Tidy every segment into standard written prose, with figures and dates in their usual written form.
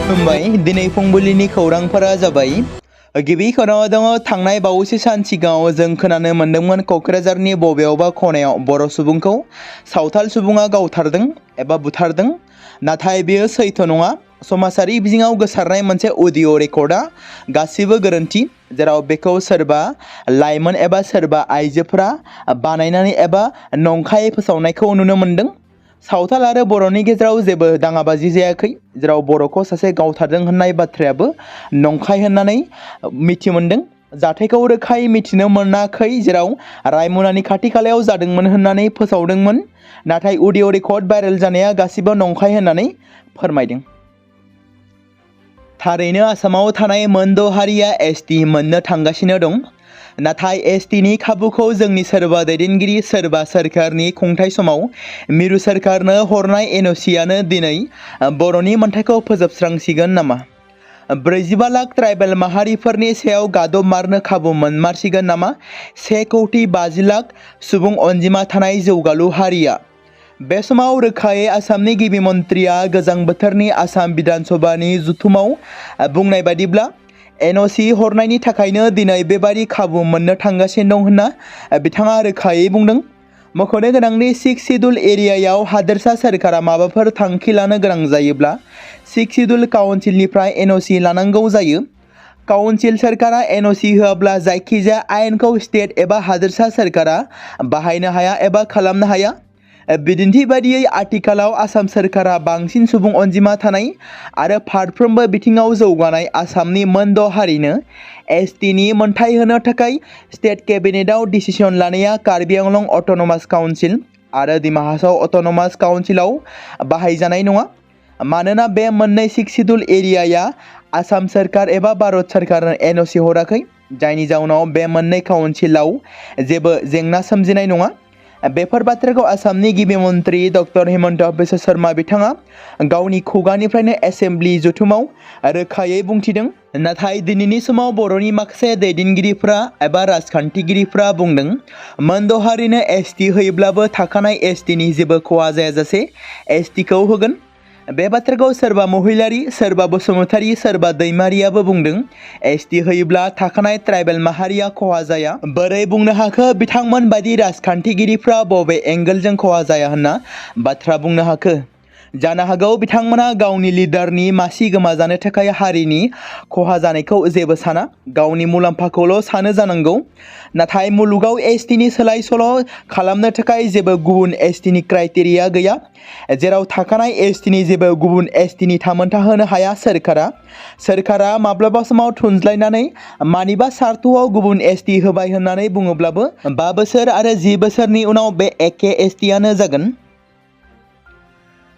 खुलुमबाय दिनै फुंबिलिनि खौरांफोरा जाबाय गिबि खौराङाव दङ थांनाय बावैसो सान सिगाङाव जों खोनानो मोन्दोंमोन क'क्राझारनि बबेयावबा खनायाव बर' सुबुंखौ सावथाल सुबुङा गावथारदों एबा बुथारदों नाथाय बेयो सैथो नङा समाजारि बिजोङाव गोसारनाय मोनसे अडिअ रेकर्डआ गासिबो गोरोन्थि जेराव बेखौ सोरबा लाइमोन एबा सोरबा आइजोफोरा बानायनानै एबा नंखायै फोसावनायखौ नुनो मोन्दों सावथाल आरो बर'नि गेजेराव जेबो दाङाबाजि जायाखै जेराव बर'खौ सासे गावथारदों होननाय बाथ्रायाबो नंखाय होननानै मिथि मोन्दों जाथायखौ रोखायै मिथिनो मोनाखै जेराव रायमनानि खाथि खालायाव जादोंमोन होननानै फोसावदोंमोन नाथाय अडिअ रेकर्ड भाइरेल जानाया गासिबो नंखाय होननानै फोरमायदों थारैनो आसामाव थानाय मोनद' हारिया एसटि मोननो थांगासिनो दं नाथाय एसटिनि खाबुखौ जोंनि सोरबा दैदेनगिरि सोरबा सोरखारनि खुंथाय समाव मिरु सोरखारनो हरनाय एनअसिआनो दिनै बर'नि मोन्थायखौ फोजोबस्रांसिगोन नामा 45 लाख ट्राइबेल माहारिफोरनि सायाव गादबमारनो खाबु मोनमारसिगोन नामा 1,50 लाख सुबुं अनजिमा थानाय जौगालु हारिया बे समाव रोखायै आसामनि गिबि मन्थ्रिया गोजां बोथोरनि आसाम बिधान सभानि जथुमाव बुंनाय बादिब्ला एनअसि हरनायनि थाखायनो दिनै बेबादि खाबु मोननो थांगासिनो दं होनना बिथाङा रोखायै बुंदों मख'नो गोनांनि 6 सिडुल एरियायाव हादोरसा सोरखारा माबाफोर थांखि लानो गोनां जायोब्ला 6 सिडुल काउन्सिलनिफ्राय एनअसि लानांगौ जायो काउन्सिल सोरखारा एनअसि होआब्ला जायखिजाया आयेनखौ स्टेट एबा हादोरसा सोरखारा बाहायनो हाया एबा खालामनो हाया बिदिन्थि बादियै आथिखालाव आसाम सोरखारा बांसिन सुबुं अनजिमा थानाय आरो फारफ्रोमबो बिथिङाव जौगानाय आसामनि मोनद' हारिनो एसटिनि मोन्थाय होनो थाखाय स्टेट केबिनेटआव डिसिसन लानाया कार्बि आंलं अट'नमास काउन्सिल आरो दिमा हासाव अट'नमास काउन्सिलाव बाहायजानाय नङा मानोना बे मोननै 6 सिडुल एरियाया आसाम सोरखार एबा भारत सोरखारनो एनअसि हराखै जायनि जाउनाव बे मोननै काउन्सिलाव जेबो जेंना सोमजिनाय नङा बेफोर बाथ्राखौ आसामनि गिबि मन्थ्रि डक्टर हिमन्त बिश्व शर्मा बिथाङा गावनि खुगानिफ्रायनो एसेम्ब्लि जथुमाव रोखायै बुंथिदों नाथाय दिनैनि समाव बर'नि माखासे दैदेनगिरिफ्रा एबा राजखान्थिगिरिफ्रा बुंदों मोनद' हारिनो एसटि होयोब्लाबो थाखानाय एसटिनि जेबो खहा जायाजासे एसटिखौ होगोन बे बाथ्राखौ सोरबा महिलारि सोरबा बसुमतारी सोरबा दैमारियाबो बुंदों एसटि होयोब्ला थाखानाय ट्राइबेल माहारिया खहा जाया बोरै बुंनो हाखो बिथांमोन बायदि राजखान्थिगिरिफ्रा बबे एंगेलजों खहा जाया होनना बाथ्रा बुंनो हाखो जानो हागौ बिथांमोना गावनि लिडारनि मासि गोमाजानो थाखाय हारिनि खहा जानायखौ जेबो साना गावनि मुलाम्फाखौल' सानो जानांगौ नाथाय मुलुगाव एसटिनि सोलाय सोल' खालामनो थाखाय जेबो गुबुन एसटिनि क्राइटेरिया गैया जेराव थाखानाय एसटिनि जेबो गुबुन एसटिनि थामोनथा होनो हाया सोरखारा माब्लाबा समाव थुनज्लायनानै मानिबा सार्थआव गुबुन एसटि होबाय होननानै बुङोब्लाबो 5 बोसोर आरो 10 बोसोरनि उनाव बे एखे एसटिआनो जागोन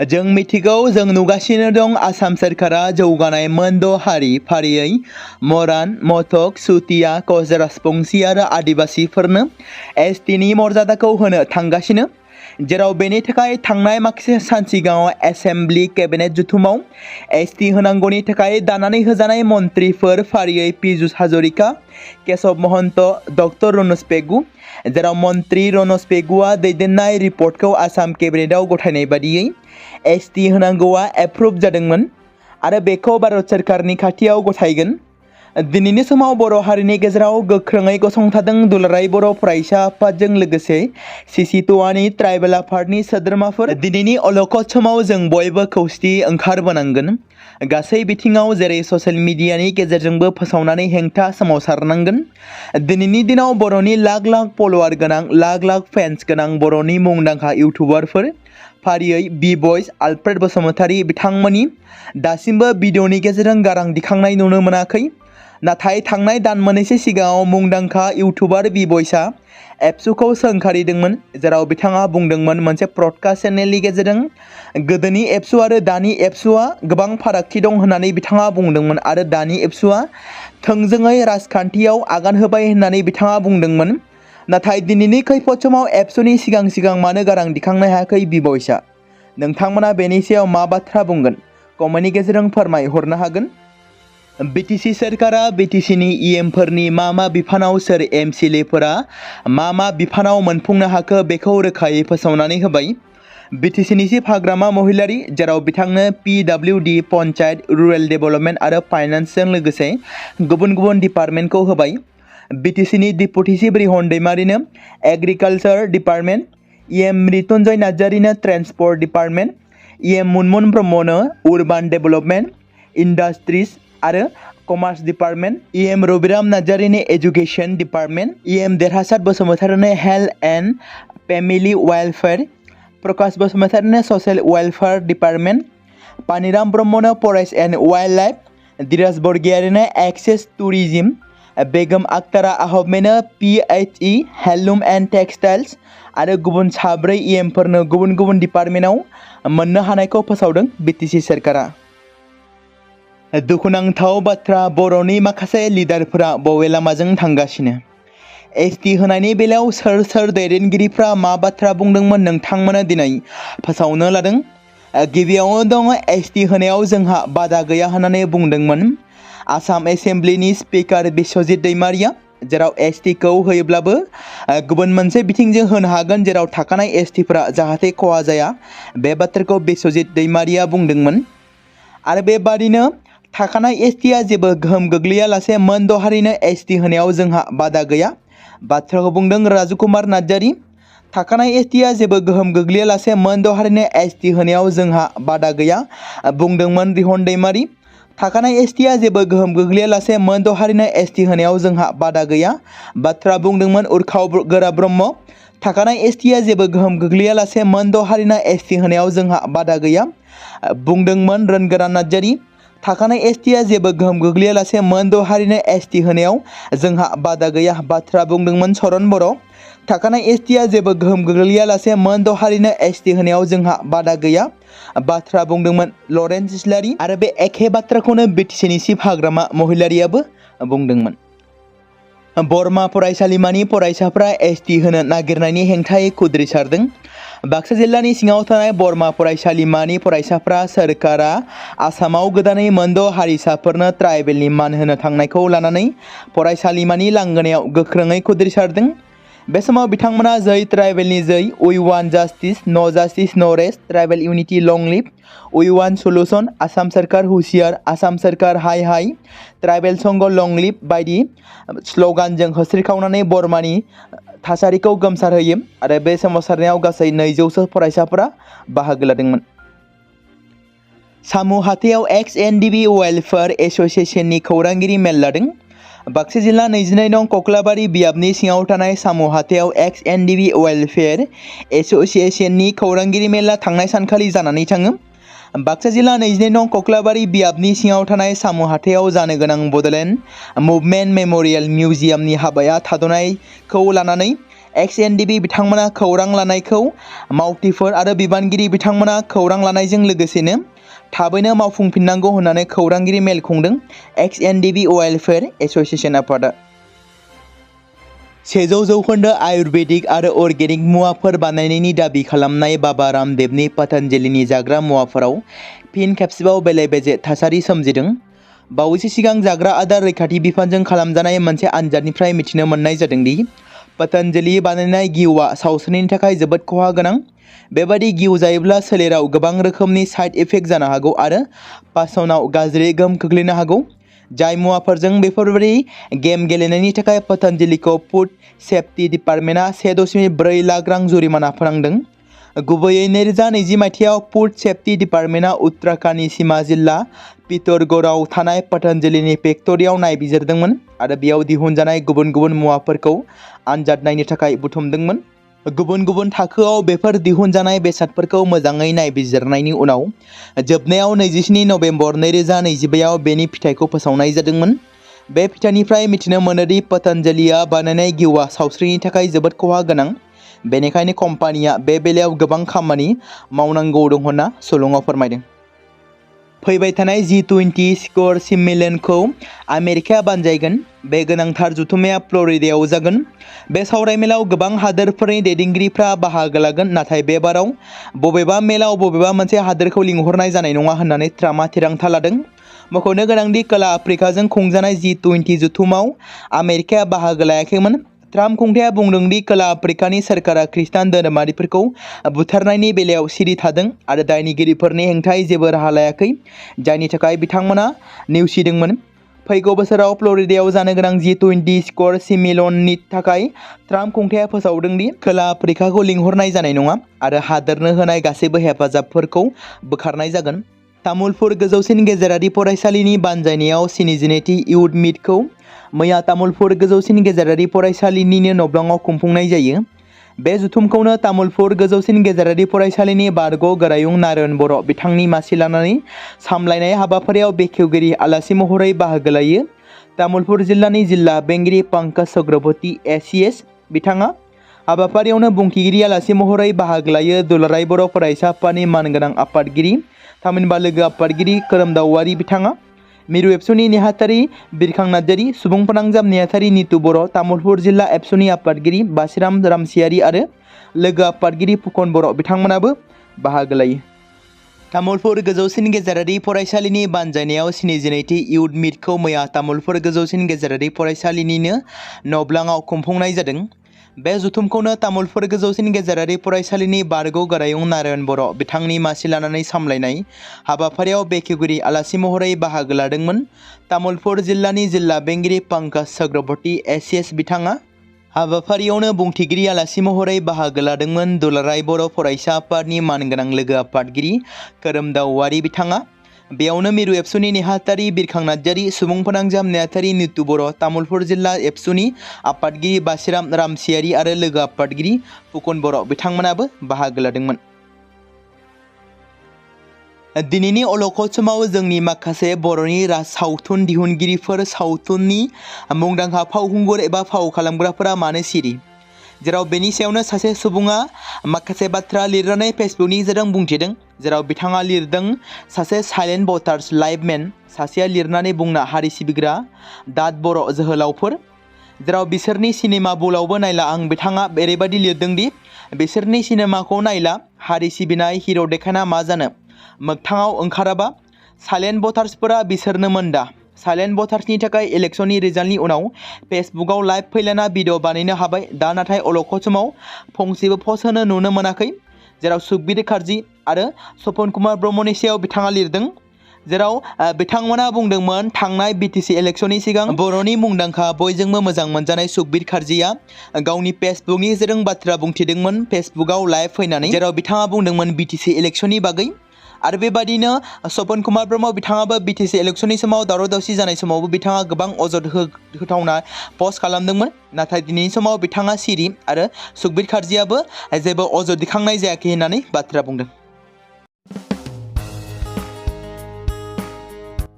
जों मिथिगौ जों नुगासिनो दं आसाम सोरखारा जौगानाय मोनद' हारि फारियै मरान मथक सुतिया कच राजबंसि आरो आदिबासिफोरनो एसटिनि मर्यादाखौ होनो थांगासिनो जेराव बेनि थाखाय थांनाय माखासे सान सिगाङाव एसेम्ब्लि केबिनेट जथुमाव एसटि होनांगौनि थाखाय दानानै होजानाय मन्थ्रिफोर फारियै पीयूष हाजरिका केशव महन्त डक्टर रनज पेगु जेराव मन्थ्रि रनज पेगुआ दैदेननाय रिपर्टखौ आसाम केबिनेटआव गथायनाय बादियै एसटि होनांगौआ एप्रुभ जादोंमोन आरो बेखौ भारत सोरखारनि खाथियाव गथायगोन दिनैनि समाव बर' हारिनि गेजेराव गोख्रोङै गसंथादों दुलाराय बर' फरायसा आफादजों लोगोसे सिसिटुवानि ट्राइबेल आफादनि सोद्रोमाफोर दिनैनि अलखद समाव जों बयबो खौसेथि ओंखारबोनांगोन गासै बिथिङाव जेरै ससियेल मिडियानि गेजेरजोंबो फोसावनानै हेंथा सोमावसारनांगोन दिनैनि दिनाव बर'नि लाख लाख फलोवार गोनां लाख फेन्स गोनां बर'नि मुंदांखा इउटुबारफोर फारियै बि बयस आलफ्रेड बसुमतारी बिथांमोननि दासिमबो भिडिअनि गेजेरजों गारां दिखांनाय नुनो मोनाखै नाथाय थांनाय दान मोननैसो सिगाङाव मुंदांखा इउटुबार बि बयसआ एबसुखौ सोंखारिदोंमोन जेराव बिथाङा बुंदोंमोन मोनसे प्रडकास्ट चेनेलनि गेजेरजों गोदोनि एबसु आरो दानि एबसुआ गोबां फारागथि दं होननानै बिथाङा बुंदोंमोन आरो दानि एबसुआ थोंजोङै राजखान्थियाव आगान होबाय होननानै बिथाङा बुंदोंमोन नाथाय दिनैनि खैफोद समाव एबसुनि सिगां मानो गारां दिखांनो हायाखै बि बयसआ नोंथांमोना बेनि सायाव मा बाथ्रा बुंगोन कमेन्टनि गेजेरजों फोरमायहरनो हागोन बिटिसि सोरखारा बिटिसिनि इएमफोरनि मा बिफानाव सोर एमसिएलएफोरा मा बिफानाव मोनफुंनो हाखो बेखौ रोखायै फोसावनानै होबाय बिटिसिनि चिफ हाग्रामा महिलारि जेराव बिथांनो PWD पन्चायत रुरेल डेभेलपमेन्ट आरो फाइनान्सजों लोगोसे गुबुन गुबुन डिपार्टमेन्टखौ होबाय। बिटिसिनि डिपुटि चिफ रिहन दैमारिनो एग्रिकालचार डिपार्टमेन्ट, EM मृत्युंजय नार्जारिनो ट्रेन्सपर्ट डिपार्टमेन्ट, EM मुनमुन ब्रह्मनो उर्बान डेभेलपमेन्ट, इन्डास्ट्रिज आरो कमार्स डिपार्टमेन्ट, EM रबिराम नार्जारिनो एजुकेशन डिपार्टमेन्ट, EM देरहासार बसुमतारिनो health and family welfare, Prakash बसुमतारिनो ससियेल वेलफेयार डिपार्टमेन्ट, पानिराम ब्रह्मनो forest and wild life, Dhiraj बरगयारिनो एक्सेस टुरिज्म, बेगम आक्तारा आहमेनो PHE हेन्डलुम एन्ड टेक्सटाइल्स आरो गुबुन साब्रै EMफोरनो गुबुन गुबुन डिपार्टमेन्टआव मोननो हानायखौ फोसावदों बिटिसि सोरखारा। दुखुनांथाव बाथ्रा, बर'नि माखासे लिडारफोरा बबे लामाजों थांगासिनो? ST होनायनि बेलायाव सोर सोर दैदेनगिरिफ्रा मा बाथ्रा बुंदोंमोन नोंथांमोना दिनै फोसावनो लादों। गिबियावनो दङ ST होनायाव जोंहा बादा गैया होननानै बुंदोंमोन आसाम एसेम्ब्लिनि स्पिकार बिश्वजित दैमारिया, जेराव STखौ होयोब्लाबो गुबुन मोनसे बिथिंजों होनो हागोन जेराव थाखानाय STफोरा जाहाथे खहा जाया, बे बाथ्राखौ बिश्वजित दैमारिया बुंदोंमोन। आरो बेबादिनो थाखानाय STआ जेबो गोहोम गोग्लैयालासे मोनद' हारिनो ST होनायाव जोंहा बादा गैया बाथ्राखौ बुंदों राजुकुमार नार्जारि। थाखानाय STआ जेबो गोहोम गोग्लैयालासे मोनद' हारिनो ST होनायाव जोंहा बादा गैया बुंदोंमोन रिहन दैमारि। थाखानाय STआ जेबो गोहोम गोग्लैयालासे मोनद' हारिनो ST होनायाव जोंहा बादा गैया बाथ्रा बुंदोंमोन उर्खाव गोरा ब्रह्म। थाखानाय STआ जेबो गोहोम गोग्लैयालासे मोनद' हारिनो ST होनायाव जोंहा बादा गैया बुंदोंमोन रोनगोरान नार्जारि। थाखानाय STआ जेबो गोहोम गोग्लैयालासे मोनद' हारिनो ST होनायाव जोंहा बादा गैया बाथ्रा बुंदोंमोन सरन बर'। थाखानाय STआ जेबो गोहोम गोग्लैयालासे मोनद' हारिनो ST होनायाव जोंहा बादा गैया बाथ्रा बुंदोंमोन लरेन्स इस्लारि। आरो बे एखे बाथ्राखौनो बिटिसिनि चिफ हाग्रामा महिलारियाबो बुंदोंमोन। बरमा फरायसालिमानि फरायसाफ्रा ST होनो नागिरनायनि हेंथायै खुद्रिसारदों। बाक्सा जिल्लानि सिङाव थानाय बरमा फरायसालिमानि फरायसाफ्रा सोरखारा आसामाव गोदानै मोनद' हारिसाफोरनो ट्राइबेलनि मान होनो थांनायखौ लानानै फरायसालिमानि लांगोनायाव गोख्रोङै खुद्रिसारदों। बे समाव बिथांमोना जै ट्राइबेलनि जै, उइ वान जास्टिस, न जास्टिस न रेस्ट, ट्राइबेल इउनिटि लं लिभ, उइ वान सलुसन, आसाम सोरखार हुसियार, आसाम सोरखार हाय हाय, ट्राइबेल संग लं लिभ बायदि स्लगानजों होस्रिखावनानै बरमानि थासारिखौ गोमसारहोयो। आरो बे सोमावसारनायाव गासै 200सो फरायसाफोरा बाहागो लादोंमोन। सामुहाथियाव XNDB वेलफेयार एस'सिएशननि खौरांगिरि मेल लादों। बाक्सा जिल्ला 22 नं कक्लाबारि बियाबनि सिङाव थानाय सामुहाथियाव XNDB वेलफेयार एस'सिएशननि खौरांगिरि मेला थांनाय सानखालि जानानै थाङो। बाक्सा जिल्ला 22 नं कक्लाबारि बियाबनि सिङाव थानाय सामुहाथियाव जानो गोनां बड'लेण्ड मुभमेन्ट मेम'रियेल मिउजियामनि हाबाया थाद'नायखौ लानानै XNDB बिथांमोना खौरां लानायखौ मावथिफोर आरो बिबानगिरि बिथांमोना खौरां लानायजों लोगोसेनो थाबैनो मावफुंफिननांगौ होननानै खौरांगिरि मेल खुंदों XNDB वेलफेयार एस'सिएशन आफादा। 100% आयुर्वेदिक आरो अर्गेनिक मुवाफोर बानायनायनि दाबि खालामनाय बाबा रामदेवनि पतन्जलिनि जाग्रा मुवाफोराव फिन खेबसेबाव बेले-बेजे थासारि सोमजिदों। बावैसो सिगां जाग्रा आदार रैखाथि बिफानजों खालामजानाय मोनसे आनजादनिफ्राय मिथिनो मोननाय जादों दि पतन्जलि बानायनाय घिउआ सावस्रिनि थाखाय जोबोद खहा गोनां। बेबादि घिउ जायोब्ला सोलेराव गोबां रोखोमनि साइड इफेक्ट जानो हागौ आरो पाचनाव गाज्रि गोहोम खोख्लैनो हागौ। जाय मुवाफोरजों बेफोरबायदि गेम गेलेनायनि थाखाय पतन्जलिखौ फुड सेफ्टि डिपार्टमेन्टआ 1.4 लाख रां जुरिमाना फोनांदों। गुबैयै 2020 मायथाइयाव फुड सेफ्टि डिपार्टमेन्टआ उत्तराखन्डनि सीमा जिल्ला पिथौरगढ़आव थानाय पतन्जलिनि फेक्टरियाव नायबिजिरदोंमोन आरो बेयाव दिहुनजानाय गुबुन गुबुन मुवाफोरखौ आनजाद नायनो थाखाय बुथुमदोंमोन। गुबुन गुबुन थाखोआव बेफोर दिहुनजानाय बेसादफोरखौ मोजाङै नायबिजिरनायनि उनाव जोबनायाव 27 नबेम्बर 2025आव बेनि फिथाइखौ फोसावनाय जादोंमोन। बे फिथाइनिफ्राय मिथिनो मोनोदि पतन्जलिआ बानायनाय घिउआ सावस्रिनि थाखाय जोबोद खहा गोनां। बेनिखायनो कम्पानिया बे बेलायाव गोबां खामानि मावनांगौ दं होनना सुलुङाव फोरमायदों। फैबाय थानाय G20 शिखर सम्मेलनखौ आमेरिकाया बानजायगोन। बे गोनांथार जथुम्माया फ्लरिडायाव जागोन। बे सावरायमेलाव गोबां हादोरफोरनि दैदेनगिरिफ्रा बाहागो लागोन, नाथाय बे बाराव बबेबा मेलाव बबेबा मोनसे हादोरखौ लिंहरनाय जानाय नङा होननानै ट्राम्पआ थिरांथा लादों। मख'नो गोनांदि खोला आफ्रिकाजों खुंजानाय G20 जथुम्मायाव आमेरिकाया बाहागो लायाखैमोन। ट्राम्प खुंथाया बुंदों दि खोला आफ्रिकानि सोरखारा खृष्टान धोरोमारिफोरखौ बुथारनायनि बेलायाव सिरि थादों आरो दायनिगिरिफोरनि हेंथायै जेबो राहा लायाखै, जायनि थाखाय बिथांमोना नेवसिदोंमोन। फैगौ बोसोराव फ्लरिडायाव जानो गोनां G20 स्क्वायर सम्मेलननि थाखाय ट्राम्प खुंथाया फोसावदों दि खोला आफ्रिकाखौ लिंहरनाय जानाय नङा आरो हादोरनो होनाय गासैबो हेफाजाबफोरखौ बोखारनाय जागोन। तामुलपुर गोजौसिन गेजेरारि फरायसालिनि बानजायनायाव 72थि इयुथ मिटखौ मैया तामुलपुर गोजौसिन गेजेरारि फरायसालिनिनो न'ब्लाङाव खुंफुंनाय जायो। बे जथुमखौनो तामुलपुर गोजौसिन गेजेरारि फरायसालिनि बारग' गोरायुं नारायण बर' बिथांनि मासि लानानै सामलायनाय हाबाफारियाव बेखेवगिरि आलासि महरै बाहागो लायो। तामुलपुर जिल्लानि जिल्ला बेंगिरि पंकज चक्रवर्ती ACS बिथाङा हाबाफारियावनो बुंथिगिरि आलासि महरै बाहागो लायो। दुलाराय बर' फरायसा आफादनि मानगोनां आफादगिरि थामहिनबा लोगो आफादगिरि खोरोमदाव बिथाङा, मिरु एबसुनि नेहाथारि बिरखां नार्जारि, सुबुं फोनांजाब नेहाथारि नितु बर', तामुलपुर जिल्ला एबसुनि आफादगिरि बासिराम रामसियारि आरो लोगो आफादगिरि फुकन बर' बिथांमोनाबो बाहागो लायो। तामुलपुर गोजौसिन गेजेरारि फरायसालिनि बानजायनायाव 72थि इयुथ मिटखौ मैया तामुलपुर गोजौसिन गेजेरारि फरायसालिनिनो न'ब्लाङाव खुंफुंनाय जादों। बे जथुमखौनो तामुलपुर गोजौसिन गेजेरारि फरायसालिनि बारग' गोरायुं नारायण बर' बिथांनि मासि लानानै सामलायनाय हाबाफारियाव बेखेवगिरि आलासि महरै बाहागो लादोंमोन। तामुलपुर जिल्लानि जिल्ला बेंगिरि पंकज चक्रवर्ती ACS बिथाङा हाबाफारियावनो बुंथिगिरि आलासि महरै बाहागो लादोंमोन। दुलाराय बर' फरायसा आफादनि मानगोनां लोगो आफादगिरि खोरोमदाव बिथाङा बेयावनो मिरु एबसुनि नेहाथारि बिरखां नार्जारि, सुबुं फोनांजाब नेहाथारि नितु बर', तामुलपुर जिल्ला एबसुनि आफादगिरि बासिराम रामसियारि आरो लोगो आफादगिरि फुकन बर' बिथांमोनाबो बाहागो लादोंमोन। दिनैनि अलखद समाव जोंनि माखासे बर'नि सावथुन दिहुनगिरिफोर, सावथुननि मुंदांखा फावखुंगुर एबा फाव खालामग्राफोरा मानो सिरि? जेराव बेनि सायावनो सासे सुबुङा माखासे बाथ्रा लिरनानै फेसबुकनि गेजेरजों बुंथिदों। जेराव बिथाङा लिरदों, सासे साइलेन्ट भटार्स लाइभमेन सासेया लिरनानै बुंना हारि सिबिग्रा दाद बर' जोहोलावफोर, जेराव बिसोरनि सिनेमा बुलावबो नायला आं। बिथाङा ओरैबायदि लिरदों दि बिसोरनि सिनेमाखौ नायला, हारि सिबिनाय हिर' देखायना मा जानो, मोगथाङाव ओंखाराबा साइलेन्ट भटार्सफोरा बिसोरनोमोन दा। साइलेन्ट भटार्सनि थाखाय इलेक्शननि रिजाल्टनि उनाव फेसबुकआव लाइभ फैलाना भिडिअ बानायनो हाबाय। दा नाथाय अलखद समाव फंसेबो पस्ट होनो नुनो मोनाखै। जेराव सुखबीर कार्जि आरो सपन कुमार ब्रह्मनि सायाव बिथाङा लिरदों। जेराव बिथांमोना बुंदोंमोन, थांनाय BTC इलेक्शननि सिगां बर'नि मुंदांखा बयजोंबो मोजां मोनजानाय सुखबीर कार्जिया गावनि फेसबुकनि गेजेरजों बाथ्रा बुंथिदोंमोन फेसबुकआव लाइभ फैनानै, जेराव बिथाङा बुंदोंमोन BTC इलेक्शननि बागै। आरो बेबादिनो सपन कुमार ब्रह्म बिथाङाबो BTC इलेक्शननि समाव दावराव दावसि जानाय समावबो बिथाङा गोबां अजद होथावना पस्ट खालामदोंमोन। नाथाय दिनैनि समाव बिथाङा सिरि आरो सुखबीर कार्जियाबो जेबो अजद दिखांनाय जायाखै होननानै बाथ्रा बुंदों।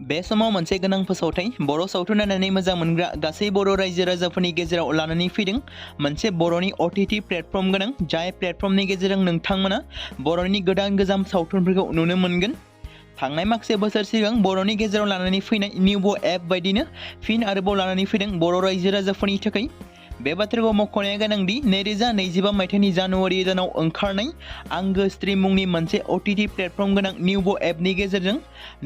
बे समाव मोनसे गोनां फोसावथाय बर' सावथुन नायनानै मोजां मोनग्रा गासै बर' रायजो राजाफोरनि गेजेराव लानानै फैदों। मोनसे बर'नि OTT प्लेटफर्म गोनां, जाय प्लेटफर्मनि गेजेरजों नोंथांमोना बर'नि गोदान गोजाम सावथुनफोरखौ नुनो मोनगोन। थांनाय माखासे बोसोर सिगां बर'नि गेजेराव लानानै फैनाय निउबो एप बायदिनो फिन आरोबाव लानानै फैदों बर' रायजो राजाफोरनि थाखाय। बे बाथ्राखौ मख'नाया गोनांदि 2025 मायथाइनि जानुवारि दानाव ओंखारनाय आंगो स्ट्रिम मुंनि मोनसे OTT प्लेटफर्म गोनां निउबो एपनि गेजेरजों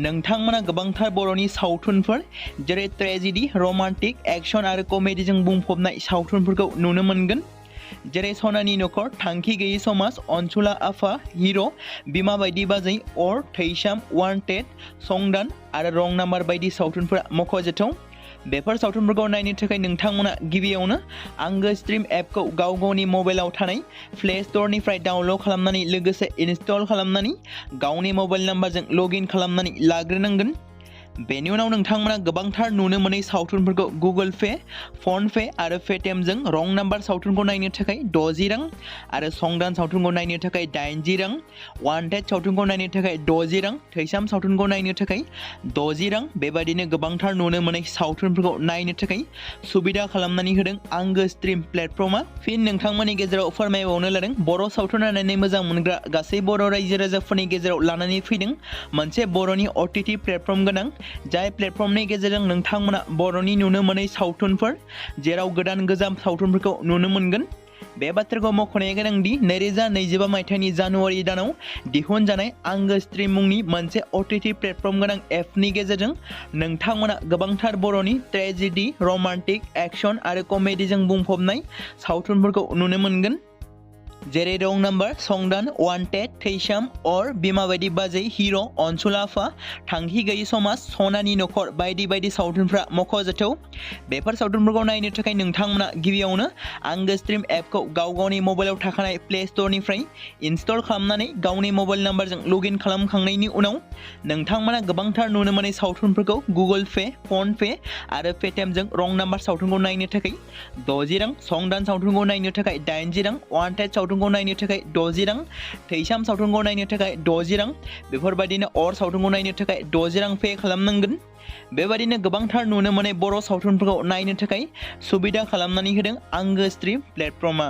नोंथांमोना गोबांथार बर'नि सावथुनफोर जेरै ट्रेजेडि, रमान्टिक, एक्शन आरो कमेडिजों बुंफबनाय सावथुनफोरखौ नुनो मोनगोन। जेरै सनानि नखर, थांखि गैयै समाज, अनसुला आफा, हिर', बिमा बायदि बाजै, अर, थैसाम, वान्टेड, संदान आरो रं नाम्बार बायदि सावथुनफोरा मख'जाथाव। बेफोर सावथुनफोरखौ नायनो थाखाय नोंथांमोना गिबियावनो आंगो स्ट्रिम एपखौ गावनि मबाइलाव थानाय प्ले स्ट'रनिफ्राय डाउनल'ड खालामनानै लोगोसे इनस्टल खालामनानै गावनि मबाइल नाम्बारजों लगइन खालामनानै लाग्रोनांगोन। बेनि उनाव नोंथांमोना गोबांथार नुनो मोनै सावथुनफोरखौ गुगोल पे, फन पे आरो पेटिएमजों रं नाम्बार सावथुनखौ नायनो थाखाय 60 रां आरो संदान सावथुनखौ नायनो थाखाय 80 रां, वान्टेड सावथुनखौ नायनो थाखाय 60 रां, थैसाम सावथुनखौ नायनो थाखाय 60 रां, बेबायदिनो गोबांथार नुनो मोनै सावथुनफोरखौ नायनो थाखाय सुबिदा खालामनानै होदों आंगो स्ट्रिम प्लेटफर्मा। फिन नोंथांमोननि गेजेराव फोरमायबावनो लादों, बर' सावथुन नायनानै मोजां मोनग्रा गासै बर' रायजो राजाफोरनि गेजेराव लानानै फैदों मोनसे बर'नि OTT प्लेटफर्म गोनां, जाय प्लेटफर्मनि गेजेरजों नोंथांमोना बर'नि नुनो मोनै सावथुनफोर जेराव गोदान गोजाम सावथुनफोरखौ नुनो मोनगोन। बे बाथ्राखौ मख'नाया गोनांदि 2025 मायथाइनि जानुवारि दानाव दिहुनजानाय आंगो स्ट्रीम मुंनि मोनसे OTT प्लेटफर्म गोनां एपनि गेजेरजों नोंथांमोना गोबांथार बर'नि ट्रेजेडी, रमान्टिक, एक्शन आरो कमेडीजों बुंफबनाय सावथुनफोरखौ नुनो मोनगोन। जेरै रं नाम्बार, संदान, वान्टेड, थैसाम, अर, बिमा बायदि बाजै, हिर', अनसुला आफा, थांखि गैयि समाज, सनानि नखर बायदि बायदि सावथुनफ्रा मख'जाथाव। बेफोर सावथुनफोरखौ नायनो थाखाय नोंथांमोना गिबियावनो आंगो स्ट्रीम एपखौ गावनि मबाइलाव थाखानाय प्ले स्ट'रनिफ्राय इनस्टल खालामनानै गावनि मबाइल नाम्बारजों लगइन खालामखांनायनि उनाव नोंथांमोना गोबांथार नुनो मोननाय सावथुनफोरखौ गुगोल पे, फन पे आरो पेटिएमजों रं नाम्बार सावथुनखौ नायनो थाखाय 60 रां, संदान सावथुनखौ नायनो थाखाय 80 रां, वान्टेड सावथुनखौ नायनो थाखाय 60 रां, थैसाम सावथुनखौ नायनो थाखाय 60 रां, बेफोरबायदिनो अर सावथुनखौ नायनो थाखाय 60 रां पे खालामनांगोन। बेबायदिनो गोबांथार नुनो मोननाय बर' सावथुनफोरखौ नायनो थाखाय सुबिदा खालामनानै होदों आंगो स्ट्रीम प्लेटफर्मआ।